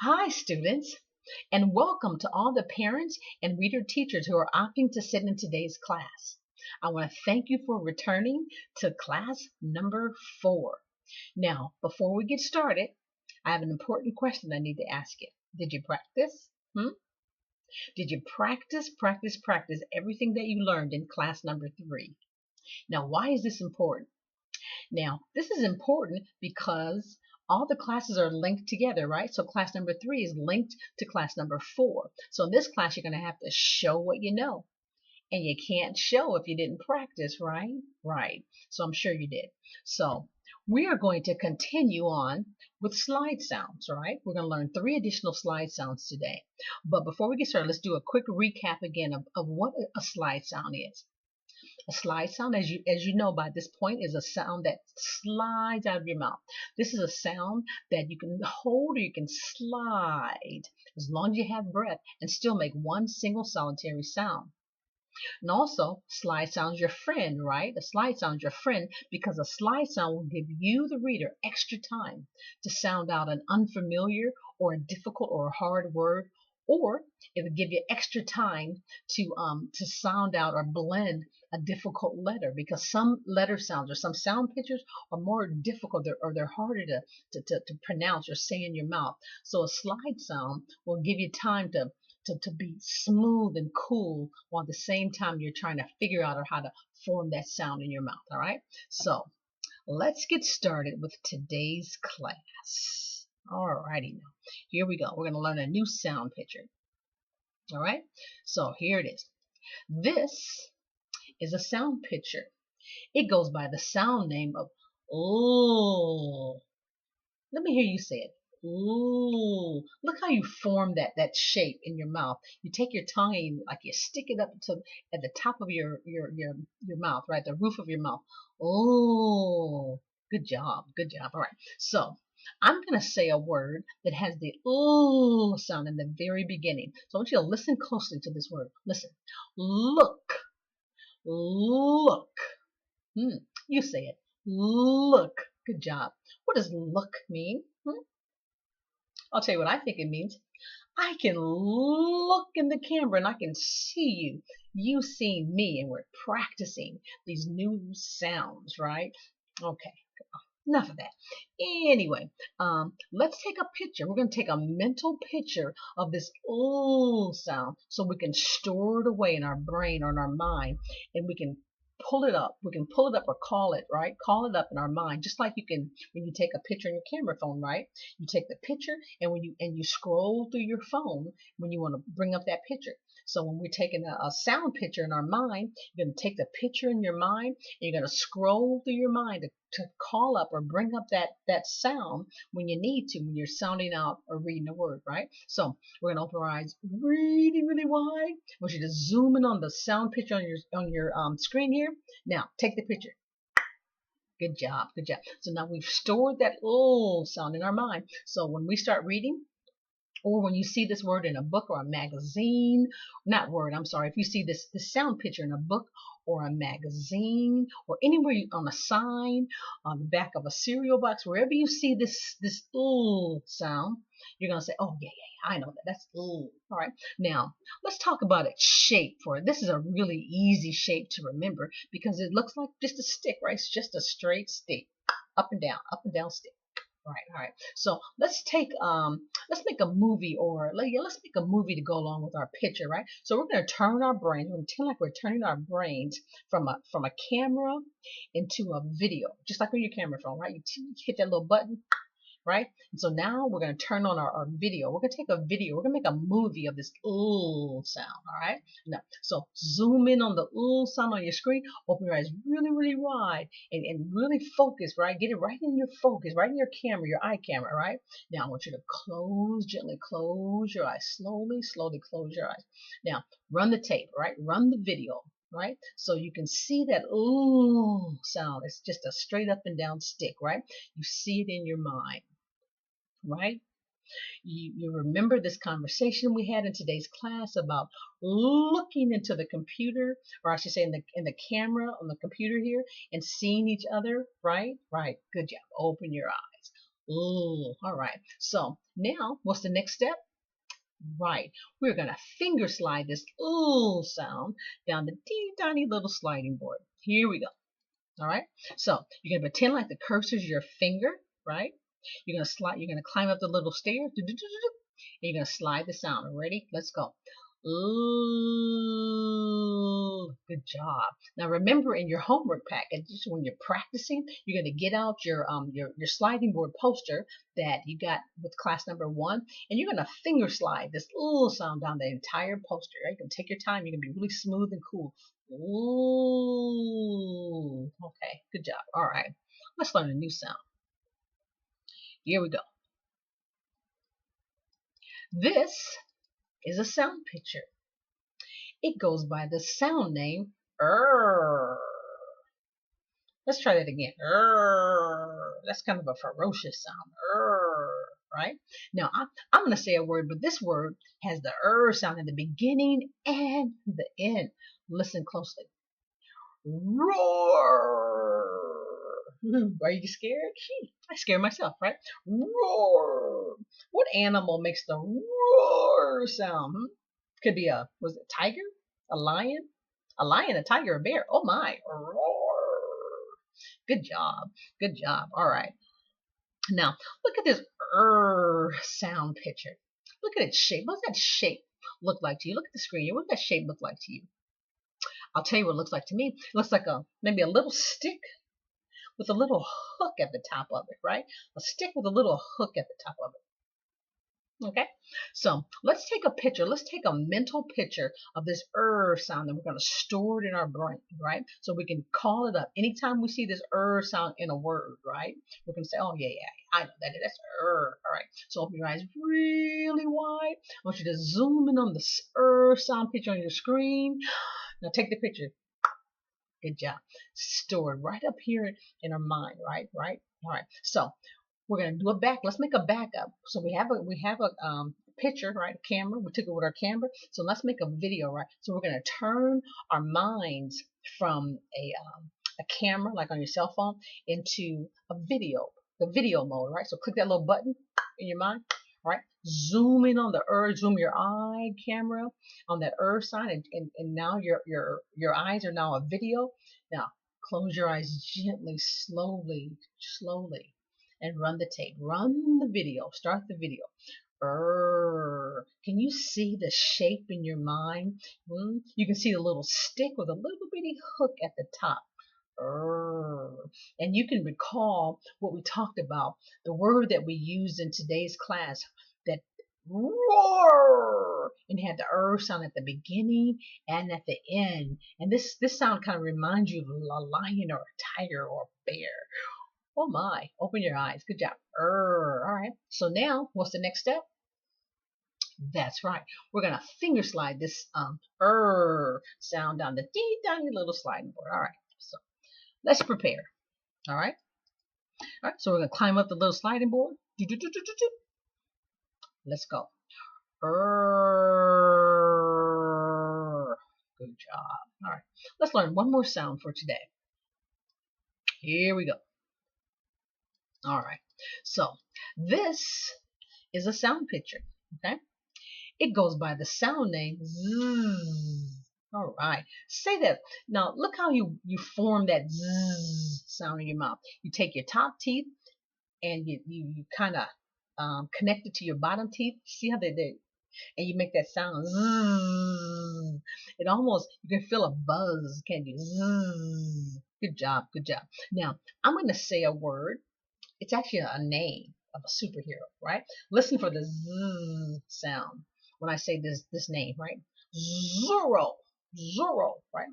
Hi, students, and welcome to all the parents and reader teachers who are opting to sit in today's class. I want to thank you for returning to class number 4. Now, before we get started, I have an important question I need to ask you. Did you practice? Did you practice everything that you learned in class number 3? Now, why is this important? Now, this is important because all the classes are linked together, right? So class number 3 is linked to class number 4. So in this class, you're going to have to show what you know. And you can't show if you didn't practice, right? Right. So I'm sure you did. So we are going to continue on with slide sounds, all right? We're going to learn 3 additional slide sounds today. But before we get started, let's do a quick recap again of what a slide sound is. A slide sound, as you know by this point, is a sound that slides out of your mouth. This is a sound that you can hold or you can slide as long as you have breath and still make one single solitary sound. And also, slide sound's your friend, right? A slide sound's your friend because a slide sound will give you, the reader, extra time to sound out an unfamiliar or a difficult or a hard word, or it would give you extra time to sound out or blend a difficult letter, because some letter sounds or some sound pictures are more difficult or they're harder to pronounce or say in your mouth. So a slide sound will give you time to be smooth and cool while at the same time you're trying to figure out how to form that sound in your mouth. All right, so let's get started with today's class. All righty, now here we go. We're going to learn a new sound picture. All right, so here it is. This is a sound picture. It goes by the sound name of ooh. Let me hear you say it. Ooh, look how you form that shape in your mouth. You take your tongue and you stick it up to at the top of your mouth, right? The roof of your mouth. Ooh, good job, good job. All right, so I'm gonna say a word that has the ooh sound in the very beginning. So I want you to listen closely to this word. Listen. Look, look. You say it. Look. Good job. What does look mean? I'll tell you what I think it means. I can look in the camera and I can see you. You see me, and we're practicing these new sounds, right? Okay, enough of that. Anyway, let's take a picture. We're going to take a mental picture of this ooh sound so we can store it away in our brain or in our mind, and we can pull it up. We can pull it up or call it, right? Call it up in our mind, just like you can when you take a picture in your camera phone, right? You take the picture and when you scroll through your phone when you want to bring up that picture. So when we're taking a sound picture in our mind, you're going to take the picture in your mind and you're going to scroll through your mind to call up or bring up that sound when you need to, when you're sounding out or reading a word, right? So we're going to open our eyes really, really wide. I want you to zoom in on the sound picture on your screen here. Now, take the picture. Good job, good job. So now we've stored that ooh sound in our mind. So when we start reading, or when you see this word in a book or a magazine, not word, I'm sorry, if you see this sound picture in a book or a magazine or anywhere on a sign, on the back of a cereal box, wherever you see this ooh sound, you're going to say, oh, yeah, I know that. That's ooh. All right. Now, let's talk about its shape for it. This is a really easy shape to remember because it looks like just a stick, right? It's just a straight stick, up and down stick. All right. So let's make a movie let's make a movie to go along with our picture, right? So we're going to turn our brains. We're going to pretend like we're turning our brains from a camera into a video, just like on your camera phone, right? You hit that little button, right? And so now we're going to turn on our video. We're going to take a video. We're going to make a movie of this ooh sound, all right? Now, so zoom in on the ooh sound on your screen. Open your eyes really, really wide and really focus, right? Get it right in your focus, right in your camera, your eye camera, right? Now, I want you to gently close your eyes. Slowly, slowly close your eyes. Now, run the tape, right? Run the video. Right? So you can see that ooh sound. It's just a straight up and down stick, right? You see it in your mind, right? You remember this conversation we had in today's class about looking into the computer, or I should say in the camera on the computer here, and seeing each other, right? Right. Good job. Open your eyes. Ooh, all right. So now what's the next step? Right. We're going to finger slide this ooh sound down the teeny tiny little sliding board. Here we go. All right. So you're going to pretend like the cursor is your finger, right? You're going to slide, you're going to climb up the little stairs. And you're going to slide the sound. Ready? Let's go. Ooh, good job. Now remember in your homework packet, just when you're practicing, you're going to get out your sliding board poster that you got with class number 1, and you're going to finger slide this ooh sound down the entire poster. Right? You can take your time. You're going to be really smooth and cool. Ooh. Okay, good job. All right, let's learn a new sound. Here we go. This is a sound picture. It goes by the sound name Let's try that again. That's kind of a ferocious sound. Right? Now I'm going to say a word, but this word has the sound in the beginning and the end. Listen closely. Roar. Are you scared? I scare myself, right? Roar. What animal makes the roar sound? Could be was it a tiger? A lion? A lion, a tiger, a bear. Oh my. Roar. Good job. Good job. All right. Now, look at this sound picture. Look at its shape. What's that shape look like to you? Look at the screen. What does that shape look like to you? I'll tell you what it looks like to me. It looks like maybe a little stick with a little hook at the top of it, right? A stick with a little hook at the top of it. Okay, so let's take a picture. Let's take a mental picture of this sound, and we're going to store it in our brain, right? So we can call it up anytime we see this sound in a word, right? We're going to say, oh yeah, I know that's all right. So open your eyes really wide. I want you to zoom in on the sound picture on your screen. Now take the picture. Good job. Stored right up here in our mind, right? All right. So we're gonna do a back. Let's make a backup. So we have a picture, right? A camera. We took it with our camera. So let's make a video, right? So we're gonna turn our minds from a camera, like on your cell phone, into a video, the video mode, right? So click that little button in your mind, right? Zoom in on the zoom your eye camera on that sign, and now your eyes are now a video. Now close your eyes gently, slowly, and run the tape. Run the video. Start the video. Can you see the shape in your mind? You can see the little stick with a little bitty hook at the top. And you can recall what we talked about, the word that we used in today's class, that roar, and had the sound at the beginning and at the end. And this sound kind of reminds you of a lion or a tiger or a bear. Oh my, open your eyes. Good job. All right. So now what's the next step? That's right. We're going to finger slide this sound down the teeny tiny little sliding board. All right. So let's prepare. All right. All right. So we're going to climb up the little sliding board. Let's go. Good job. All right. Let's learn one more sound for today. Here we go. All right. So this is a sound picture. Okay. It goes by the sound name zzz. All right. Say that. Now look how you form that zzz sound in your mouth. You take your top teeth and you kind of connect it to your bottom teeth. See how they did? And you make that sound. Zzz. It almost, you can feel a buzz, can't you? Zzz. Good job. Good job. Now I'm going to say a word. It's actually a name of a superhero, right? Listen for the zzz sound when I say this name, right? Zorro, right?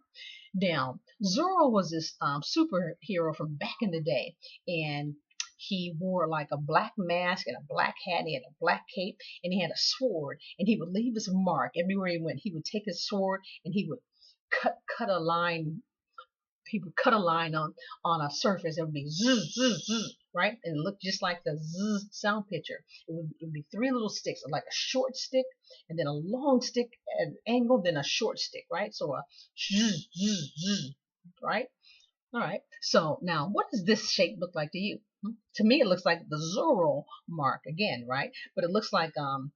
Now, Zorro was this superhero from back in the day, and he wore like a black mask and a black hat, and he had a black cape, and he had a sword, and he would leave his mark everywhere he went. He would take his sword and he would cut a line. He would cut a line on a surface. It would be zzz, zzz, zzz, right? And it looked just like the zzz sound picture. It would be 3 little sticks, like a short stick, and then a long stick at an angle, then a short stick, right? So a zzz, zzz, zzz, right? All right. So now, what does this shape look like to you? To me, it looks like the zero mark again, right? But it looks like a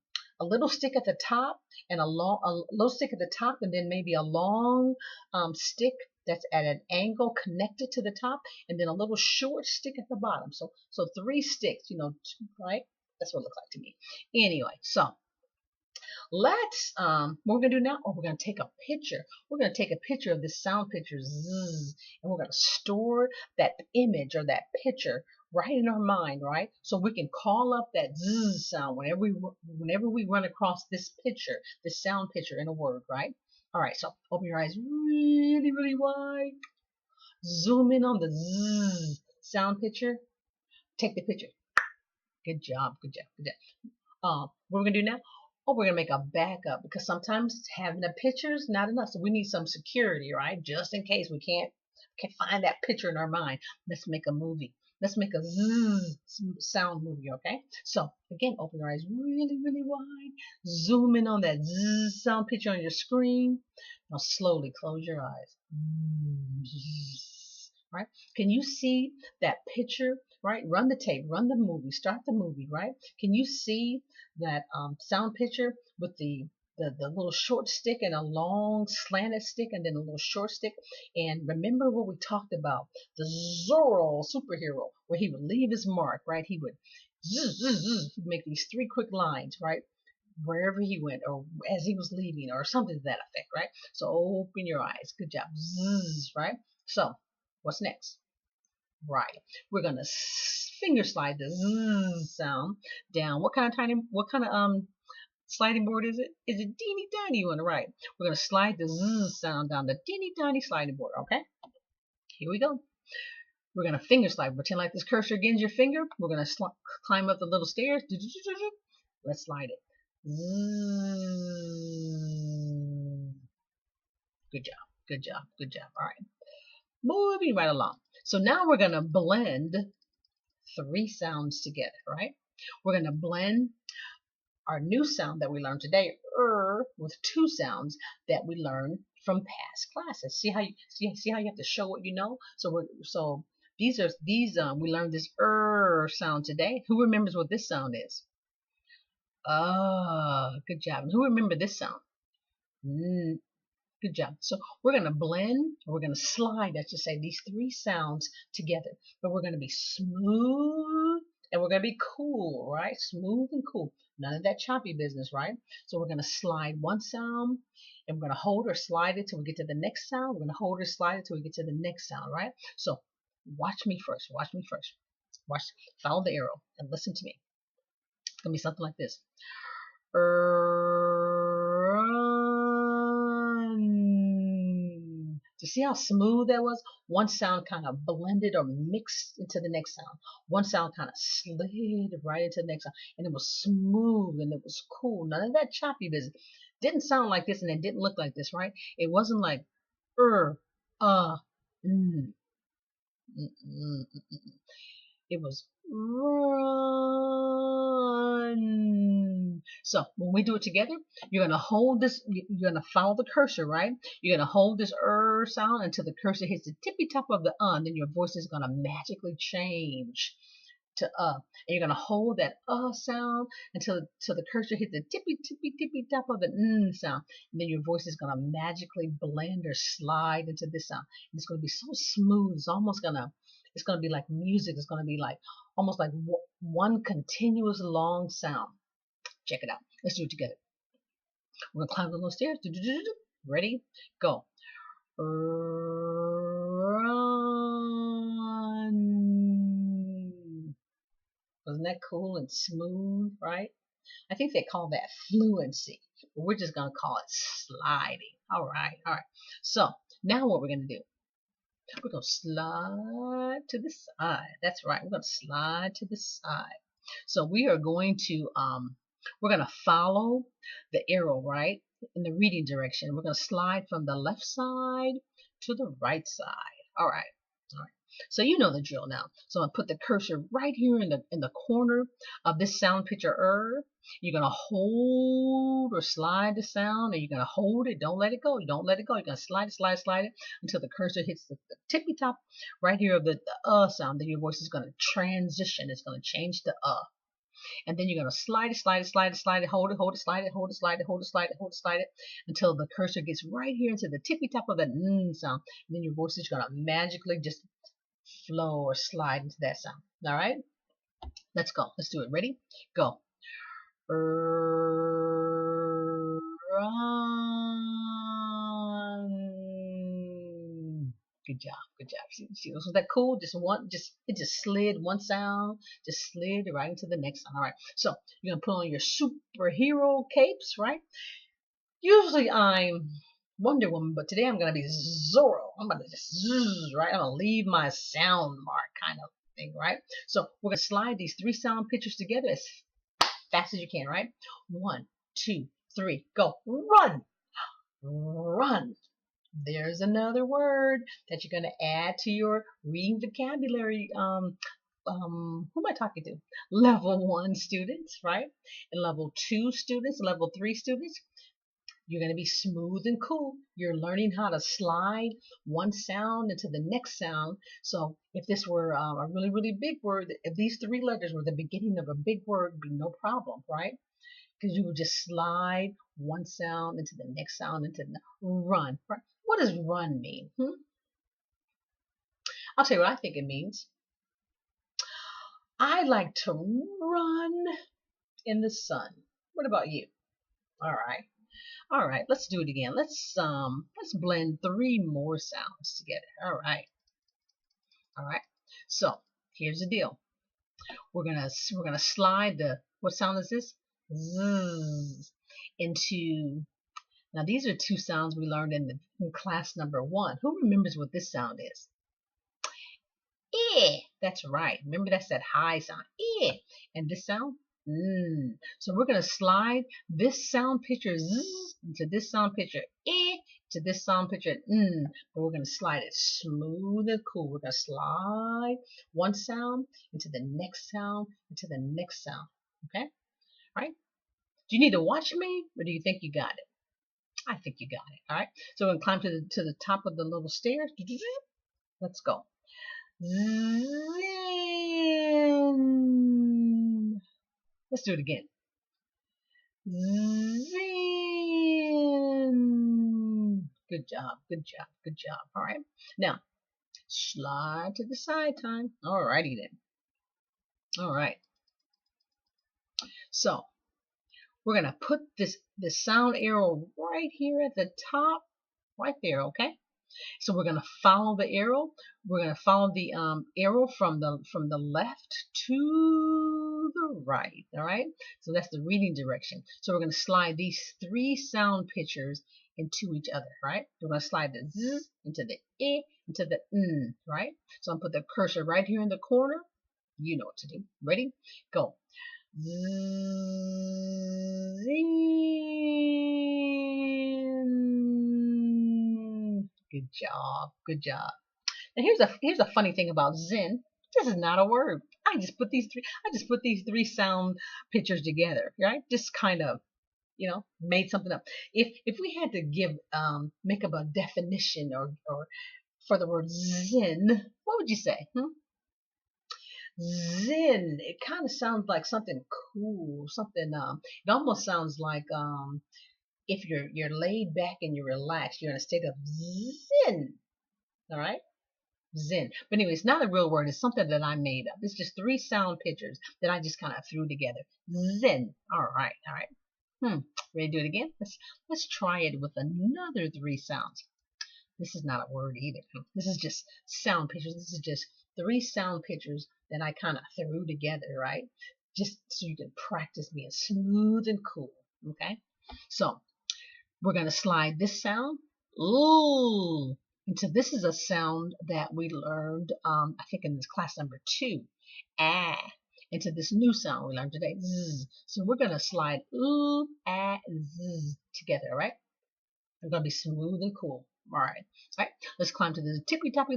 little stick at the top and a little stick at the top, and then maybe a long stick that's at an angle connected to the top, and then a little short stick at the bottom. So three sticks, right? That's what it looks like to me. Anyway, so let's what we're gonna do now, we're gonna take a picture. We're gonna take a picture of this sound picture, zzz, and we're gonna store that image or that picture right in our mind, right? So we can call up that zzz sound whenever we run across this picture, this sound picture in a word, right? All right, so open your eyes really, really wide. Zoom in on the zzz sound picture. Take the picture. Good job, good job, good job. What we're gonna do now? Oh, we're gonna make a backup because sometimes having a picture is not enough. So we need some security, right? Just in case we can't find that picture in our mind. Let's make a movie. Let's make a zzz sound movie, okay? So again, open your eyes really, really wide. Zoom in on that zzz sound picture on your screen. Now slowly close your eyes. Right? Can you see that picture? Right? Run the tape, run the movie, start the movie, right? Can you see that sound picture with the little short stick and a long slanted stick and then a little short stick? And remember what we talked about, the Zorro superhero, where he would leave his mark, right? He would make these three quick lines, right? Wherever he went or as he was leaving or something to that effect, right? So open your eyes. Good job. Zzz, right? So what's next? Right. We're going to finger slide the zzz sound down. What kind of sliding board is it? Is it teeny tiny one? Right. We're going to slide the zzz sound down the teeny tiny sliding board. Okay. Here we go. We're going to finger slide. Pretend like this cursor against your finger. We're going to climb up the little stairs. Let's slide it. Good job. Good job. Good job. All right. Moving right along. So now we're going to blend three sounds together, right? We're going to blend our new sound that we learned today, with two sounds that we learned from past classes. See how you have to show what you know? So these we learned this sound today. Who remembers what this sound is? Good job. And who remember this sound? Good job. So we're going to blend, or we're going to slide, I should say, these three sounds together. But we're going to be smooth and we're going to be cool, right? Smooth and cool. None of that choppy business, right? So we're going to slide one sound and we're going to hold or slide it till we get to the next sound. We're going to hold or slide it till we get to the next sound, right? So watch me first. Watch me first. Follow the arrow and listen to me. It's going to be something like this. You see how smooth that was? One sound kind of blended or mixed into the next sound. One sound kind of slid right into the next sound. And it was smooth and it was cool. None of that choppy business. Didn't sound like this and it didn't look like this, right? It wasn't like It was run. So when we do it together, you're going to hold this, you're going to follow the cursor, right? You're going to hold this sound until the cursor hits the tippy top of the then your voice is going to magically change to And you're going to hold that sound until the cursor hits the tippy top of the sound. And then your voice is going to magically blend or slide into this sound. And it's going to be so smooth. It's going to be like music. It's going to be like almost like one continuous long sound. Check it out. Let's do it together. We're going to climb the little stairs. Ready? Go. Run. Wasn't that cool and smooth, right? I think they call that fluency. But we're just going to call it sliding. All right. So now what we're going to do. We're going to slide to the side. That's right. We're going to slide to the side. So we are going to, we're going to follow the arrow, right, in the reading direction. We're going to slide from the left side to the right side. All right. So you know the drill now. So I'm gonna put the cursor right here in the corner of this sound picture. You're gonna hold or slide the sound, and you're gonna hold it. Don't let it go. Don't let it go. You're gonna slide it until the cursor hits the tippy top right here of the sound. Then your voice is gonna transition. It's gonna change to and then you're gonna slide it, hold it, slide it until the cursor gets right here into the tippy top of the sound. And then your voice is gonna magically just flow or slide into that sound. All right, let's go. Let's do it. Ready? Go. Run. Good job. Good job. See, wasn't that cool? It just slid one sound, just slid right into the next sound. All right. So you're gonna put on your superhero capes, right? Usually I'm Wonder Woman, but today I'm gonna be Zorro. I'm gonna just zzz, right? I'm gonna leave my sound mark kind of thing, right? So we're gonna slide these 3 sound pictures together as fast as you can, right? 1, 2, 3, go. Run. Run. There's another word that you're going to add to your reading vocabulary. Who am I talking to? Level 1 students, right? And level 2 students, level 3 students. You're going to be smooth and cool. You're learning how to slide one sound into the next sound. So if this were a really, really big word, if these 3 letters were the beginning of a big word, it'd be no problem, right? Because you would just slide one sound into the next sound into the run. Right? What does run mean? I'll tell you what I think it means. I like to run in the sun. What about you? All right. All right, let's do it again. Let's blend 3 more sounds together. All right. All right. So here's the deal. We're gonna slide the, what sound is this? Zzz, into, now these are 2 sounds we learned in class number 1. Who remembers what this sound is? Eh. That's right. Remember, that's that high sound. Eh. And this sound? So we're going to slide this sound picture zzz into this sound picture eh to this sound picture but we're going to slide it smooth and cool. We're going to slide one sound into the next sound into the next sound. Okay? Right? Do you need to watch me, or do you think you got it? I think you got it. All right? So we're going to climb to the top of the little stairs. Let's go. Zin. Let's do it again. Zin. Good job, good job, good job. All right. Now, slide to the side time. All righty then. All right. So, we're going to put this sound arrow right here at the top, right there, okay? So we're going to follow the arrow. We're going to follow the arrow from the left to the right, all right? So that's the reading direction. So we're going to slide these 3 sound pictures into each other, right? We're going to slide the z into the I into the n, right? So I'm going to put the cursor right here in the corner. You know what to do. Ready? Go. Zin. Good job. Good job. Now here's a funny thing about Zen. This is not a word. I just put these 3 sound pictures together, right? Just kind of, made something up. If we had to make up a definition or for the word Zen, what would you say? Zen. It kind of sounds like something cool, something it almost sounds like if you're laid back and you're relaxed, you're in a state of zen. All right? Zen. But anyway, it's not a real word. It's something that I made up. It's just 3 sound pictures that I just kind of threw together. Zen. All right. All right. Ready to do it again? Let's try it with another 3 sounds. This is not a word either. This is just sound pictures. This is just 3 sound pictures that I kind of threw together, right? Just so you can practice being smooth and cool. Okay? So we're going to slide this sound ooh into, this is a sound that we learned, I think in this class number 2. Ah. Into this new sound we learned today. Zzz. So we're going to slide ooh, ah, zzz together, all right? We're going to be smooth and cool. All right. All right. Let's climb to the tippy top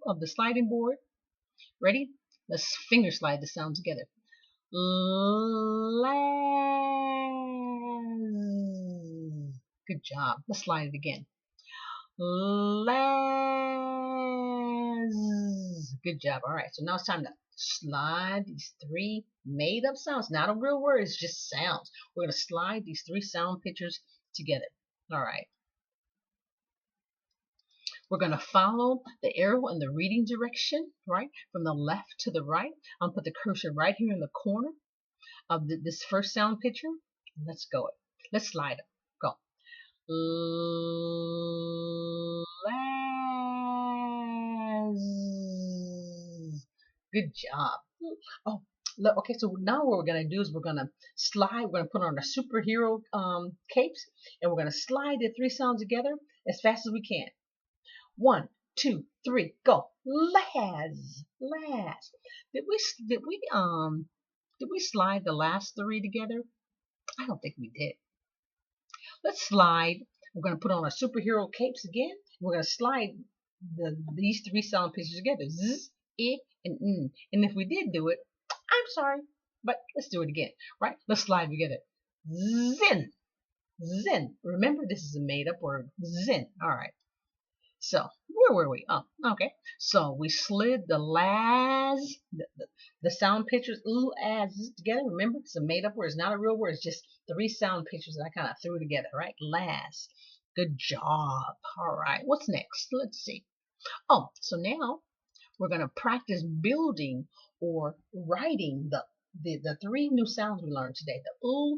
of the sliding board. Ready? Let's finger slide the sound together. Laz. Good job. Let's slide it again. Laz. Good job. All right. So now it's time to slide these three made-up sounds. Not a real word. It's just sounds. We're going to slide these three sound pictures together. All right. We're going to follow the arrow in the reading direction, right? From the left to the right. I'll put the cursor right here in the corner of this first sound picture. Let's go. Let's slide it. Go. Good job. Oh, look, okay, so now what we're going to do is we're going to slide. We're going to put on our superhero capes, and we're going to slide the three sounds together as fast as we can. 1, 2, 3, go. Laz. Did we slide the last three together? I don't think we did. Let's slide. We're going to put on our superhero capes again. We're going to slide these three sound pictures together. Z, I, and N. And if we did do it, I'm sorry, but let's do it again, right? Let's slide together. Zen. Remember, this is a made-up word. Zen. All right. So, where were we? Oh, okay. So, we slid the Laz, the sound pictures, as together. Remember, it's a made-up word. It's not a real word. It's just three sound pictures that I kind of threw together, right? Laz. Good job. All right. What's next? Let's see. Oh, so now we're going to practice building or writing the three new sounds we learned today, the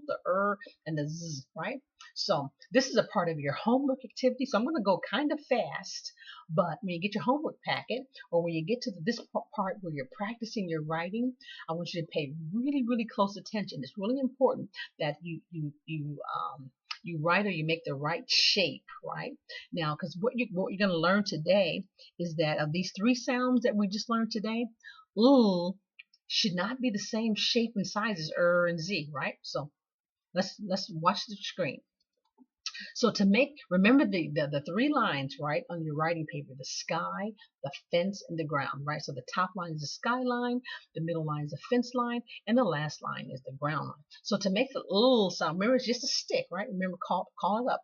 the and the z, right? So this is a part of your homework activity. So I'm going to go kind of fast, but when you get your homework packet or when you get to this part where you're practicing your writing, I want you to pay really, really close attention. It's really important that you write or you make the right shape, right? Now, because what you're going to learn today is that of these three sounds that we just learned today, should not be the same shape and size as and z, right? So let's watch the screen. So to remember the three lines, right, on your writing paper: the sky, the fence, and the ground, right? So the top line is the sky line, the middle line is the fence line, and the last line is the ground line. So to make the sound, remember, it's just a stick, right? Remember, call up,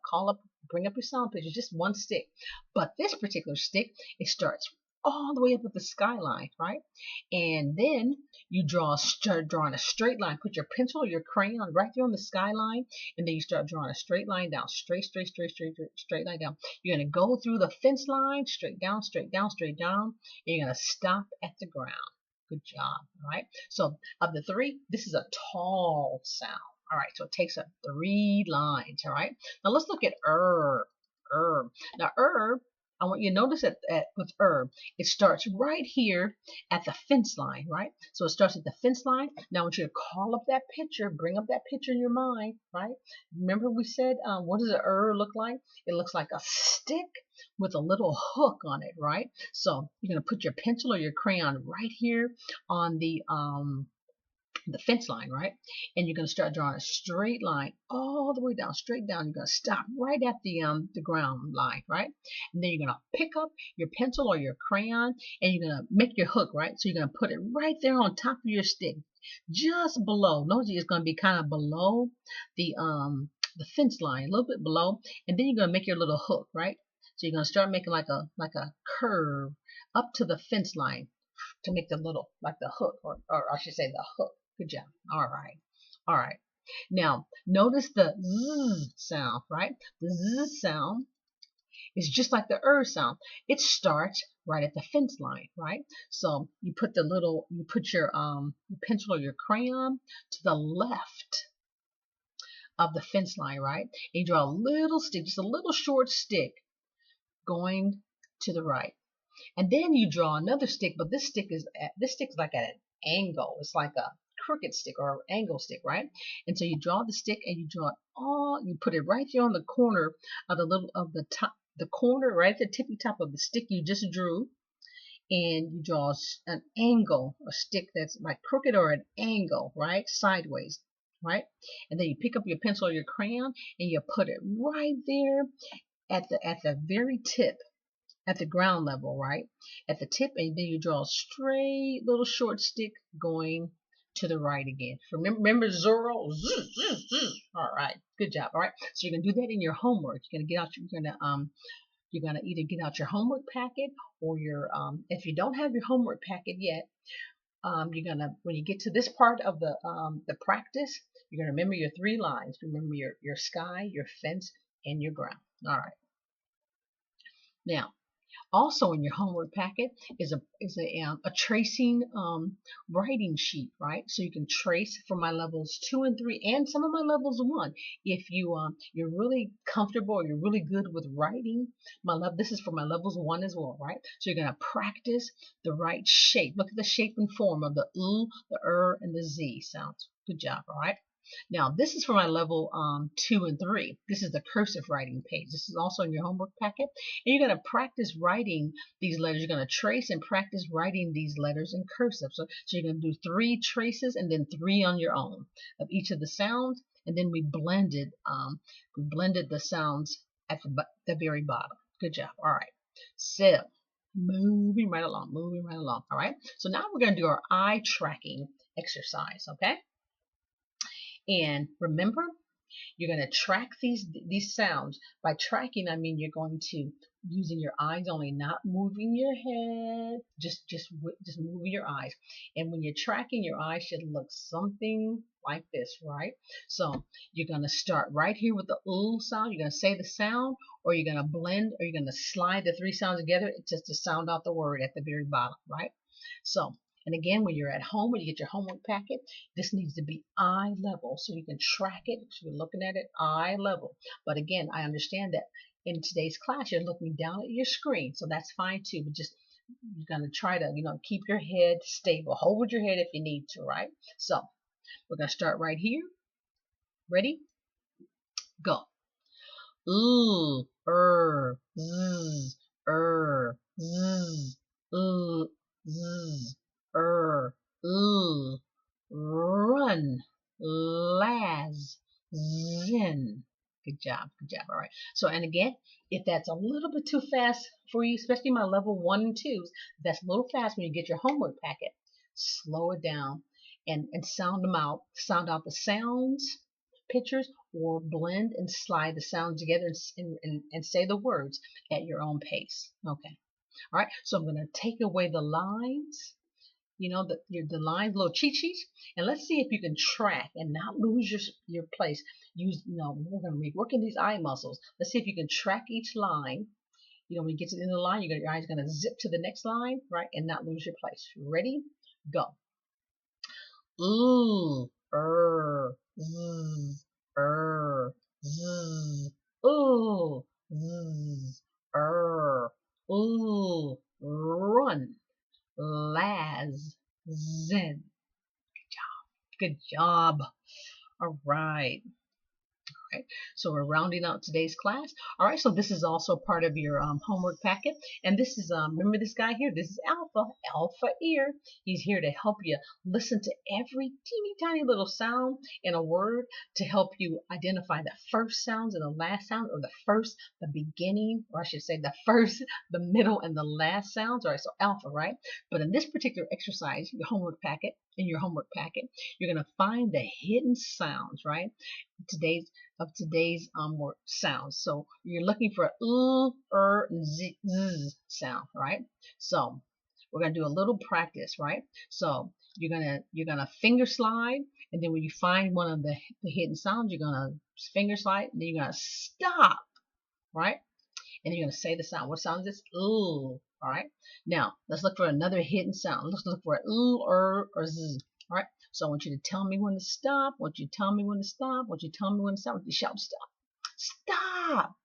bring up your sound picture, just one stick. But this particular stick, it starts all the way up at the skyline, right? And then you start drawing a straight line. Put your pencil or your crayon right there on the skyline, and then you start drawing a straight line down, straight line down. You're gonna go through the fence line, straight down, and you're gonna stop at the ground. Good job. All right. So of the three, this is a tall sound. All right. So it takes up three lines. All right. Now let's look at Now I want you to notice that with it starts right here at the fence line, right? So it starts at the fence line. Now I want you to call up that picture, bring up that picture in your mind, right? Remember we said, what does an look like? It looks like a stick with a little hook on it, right? So you're going to put your pencil or your crayon right here on the fence line, right? And you're going to start drawing a straight line all the way down, straight down. You're going to stop right at the ground line, right? And then you're going to pick up your pencil or your crayon, and you're going to make your hook, right? So you're going to put it right there on top of your stick, just below. Notice it's going to be kind of below the fence line, a little bit below, and then you're going to make your little hook, right? So you're going to start making like a curve up to the fence line to make the little, like the hook, or I should say the hook. Good job. All right. Now, notice the z sound, right? The z sound is just like the sound. It starts right at the fence line, right? So you put your pencil or your crayon to the left of the fence line, right? And you draw a little stick, just a little short stick going to the right. And then you draw another stick, but this stick is like at an angle. It's like a crooked stick or angle stick, right? And so you draw the stick and you put it right there on the corner of the corner, right at the tippy top of the stick you just drew. And you draw an angle, a stick that's like crooked or an angle, right? Sideways, right? And then you pick up your pencil or your crayon and you put it right there at the very tip, at the ground level, right? At the tip, and then you draw a straight little short stick going to the right again. Remember zero? Zzz, zzz, zzz. All right, good job. All right, so you're gonna do that in your homework. You're gonna either get out your homework packet or your if you don't have your homework packet yet, you're gonna, when you get to this part of the practice, you're gonna remember your 3 lines. Remember your sky, your fence, and your ground. All right. Now, also in your homework packet is a tracing writing sheet, right? So you can trace for my levels 2 and 3 and some of my levels 1. If you're really comfortable or you're really good with writing, this is for my levels 1 as well, right? So you're gonna practice the right shape. Look at the shape and form of the the and the z sounds. Good job, all right? Now, this is for my level 2 and 3. This is the cursive writing page. This is also in your homework packet. And you're going to practice writing these letters. You're going to trace and practice writing these letters in cursive. So you're going to do 3 traces and then 3 on your own of each of the sounds. And then we blended the sounds at the very bottom. Good job. All right. So moving right along. All right. So now we're going to do our eye tracking exercise. Okay. And remember, you're going to track these sounds. By tracking, I mean you're going to using your eyes only, not moving your head, just moving your eyes. And when you're tracking, your eyes should look something like this, right? So you're going to start right here with the sound. You're going to say the sound, or you're going to blend, or you're going to slide the 3 sounds together just to sound out the word at the very bottom, right? So, and again, when you're at home, when you get your homework packet, this needs to be eye level so you can track it. So you're looking at it eye level. But again, I understand that in today's class, you're looking down at your screen. So that's fine too. But just, you're going to try to, keep your head stable. Hold your head if you need to, right? So we're going to start right here. Ready? Go. Z, z, z, run, las, zin. Good job. All right. So, and again, if that's a little bit too fast for you, especially my level 1 and 2s, that's a little fast when you get your homework packet. Slow it down and sound them out. Sound out the sounds, pictures, or blend and slide the sounds together and say the words at your own pace. Okay. All right. So I'm going to take away the lines. The lines, little cheat sheets, and let's see if you can track and not lose your place. We're going to be working these eye muscles. Let's see if you can track each line. When you get to the end of the line, your eyes going to zip to the next line, right, and not lose your place. Ready? Go. Z, z, z, run. Las, zen. Good job. All right. So we're rounding out today's class. All right, so this is also part of your homework packet. And this is, remember this guy here? This is Alpha Ear. He's here to help you listen to every teeny tiny little sound in a word to help you identify the first sounds and the last sound, or the beginning, or I should say the first, the middle, and the last sounds. All right, so Alpha, right? But in this particular exercise, your homework packet, you're going to find the hidden sounds, right? Today's word sounds. So you're looking for and z sound, right? So we're gonna do a little practice, right? So you're gonna finger slide, and then when you find one of the hidden sounds, you're gonna finger slide, and then you're gonna stop, right? And you're gonna say the sound. What sound is this? All right. Now let's look for another hidden sound. Let's look for or z. All right. So I want you to tell me when to stop. I want you to tell me when to stop. I want you to tell me when to stop. I want you to shout stop. Stop.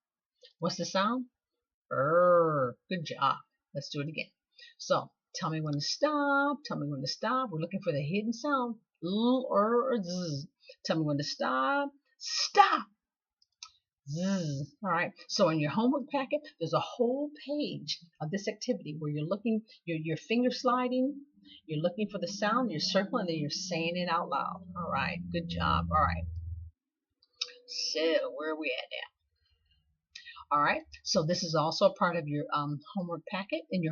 What's the sound? Good job. Let's do it again. So tell me when to stop. Tell me when to stop. We're looking for the hidden sound. Or z. Tell me when to stop. Stop. All right. So in your homework packet, there's a whole page of this activity where you're looking, you're finger sliding, you're looking for the sound, you're circling, and then you're saying it out loud. All right. Good job. All right. So where are we at now? All right, so this is also a part of your homework packet, and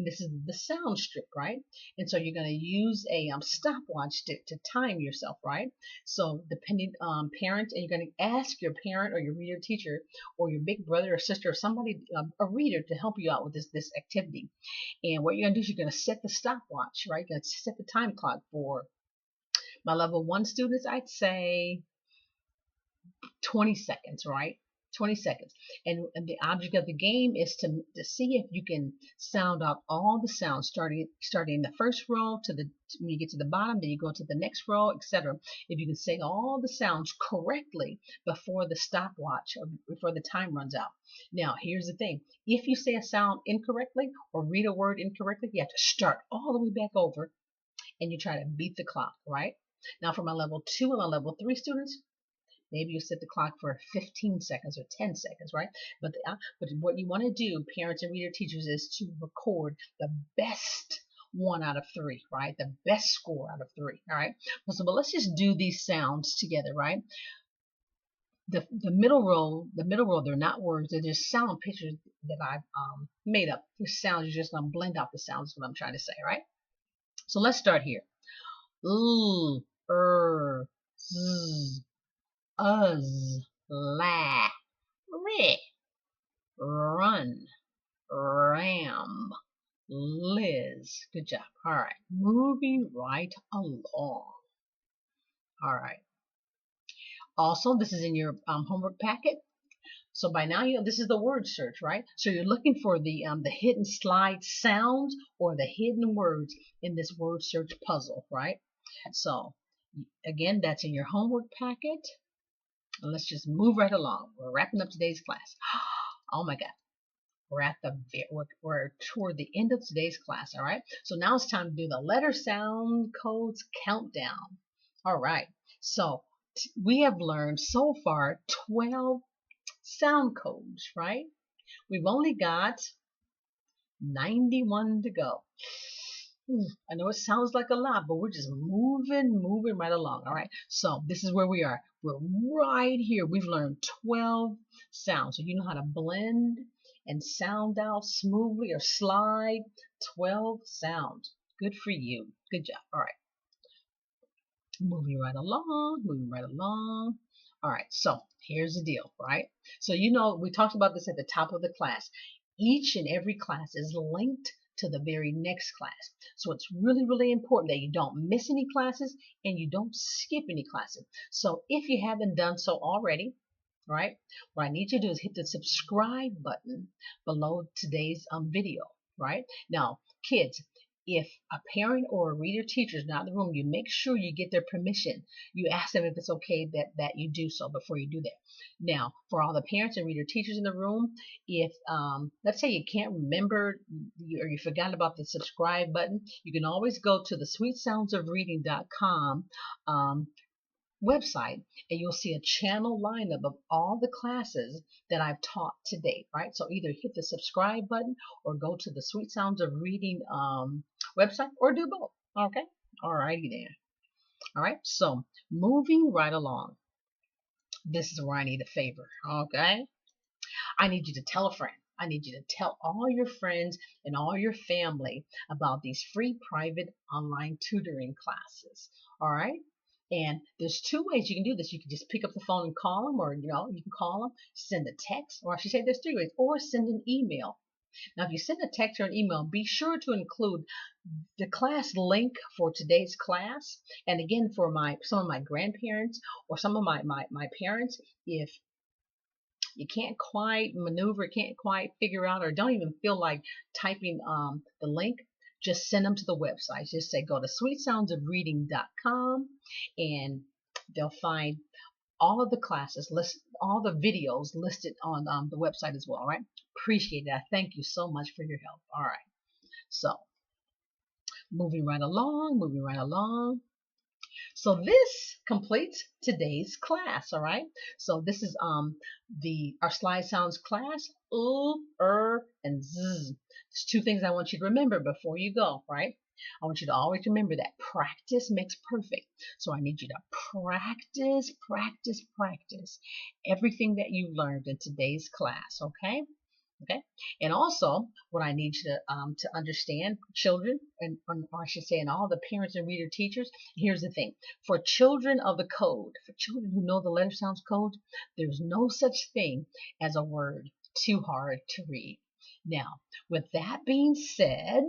this is the sound strip, right? And so you're going to use a stopwatch to time yourself, right? So depending parents, and you're going to ask your parent or your reader teacher or your big brother or sister or somebody, a reader, to help you out with this activity. And what you're going to do is you're going to set the stopwatch, right? You're going to set the time clock for my level 1 students, I'd say 20 seconds, right? 20 seconds. And the object of the game is to see if you can sound out all the sounds, starting in the first row when you get to the bottom, then you go to the next row, etc. If you can say all the sounds correctly before the stopwatch or before the time runs out. Now, here's the thing. If you say a sound incorrectly or read a word incorrectly, you have to start all the way back over and you try to beat the clock, right? Now, for my level 2 and my level 3 students, maybe you set the clock for 15 seconds or 10 seconds, right? But what you want to do, parents and reader teachers, is to record the best 1 out of 3, right? The best score out of 3, all right? So, but let's just do these sounds together, right? The middle row, they're not words, they're just sound pictures that I've made up. They're sounds, you're just going to blend out the sounds, is what I'm trying to say, right? So let's start here. Z, la, re, run, ram, Liz. Good job. All right, moving right along. All right. Also, this is in your homework packet. So by now, you know this is the word search, right? So you're looking for the hidden slide sounds or the hidden words in this word search puzzle, right? So again, that's in your homework packet. And let's just move right along. We're wrapping up today's class. Oh my God. We're toward the end of today's class, all right? So now it's time to do the letter sound codes countdown. All right. So we have learned so far 12 sound codes, right? We've only got 91 to go. I know it sounds like a lot, but we're just moving right along. All right. So this is where we are. We're right here. We've learned 12 sounds. So you know how to blend and sound out smoothly or slide 12 sounds. Good for you. Good job. All right. Moving right along. All right. So here's the deal, right? So you know, we talked about this at the top of the class. Each and every class is linked to the very next class. So it's really, really important that you don't miss any classes and you don't skip any classes. So if you haven't done so already, right, what I need you to do is hit the subscribe button below today's video, right? Now, kids, if a parent or a reader teacher is not in the room, you make sure you get their permission. You ask them if it's okay that you do so before you do that. Now, for all the parents and reader teachers in the room, if let's say you can't remember or you forgot about the subscribe button, you can always go to the sweetsoundsofreading.com website and you'll see a channel lineup of all the classes that I've taught to date, right? So either hit the subscribe button or go to the Sweet Sounds of Reading website or do both, okay? All righty then. All right, so moving right along. This is where I need a favor, okay? I need you to tell a friend. I need you to tell all your friends and all your family about these free private online tutoring classes, all right? And there's 2 ways you can do this. You can just pick up the phone and call them, or you can call them, send a text, or I should say there's 3 ways, or send an email. Now, if you send a text or an email, be sure to include the class link for today's class. And again, for some of my grandparents or some of my parents, if you can't quite maneuver, can't quite figure out, or don't even feel like typing the link, just send them to the website. Just say go to sweetsoundsofreading.com and they'll find all of the classes, all the videos listed on the website as well. All right. Appreciate that. Thank you so much for your help. All right. So moving right along. So this completes today's class, all right? So this is our slide sounds class, and z. There's 2 things I want you to remember before you go, right? I want you to always remember that practice makes perfect. So I need you to practice, practice, practice everything that you learned in today's class, okay? Okay. And also, what I need you to understand, children, and or I should say, and all the parents and reader teachers. Here's the thing: for children of the code, for children who know the letter sounds code, there's no such thing as a word too hard to read. Now, with that being said,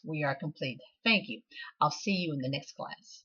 we are complete. Thank you. I'll see you in the next class.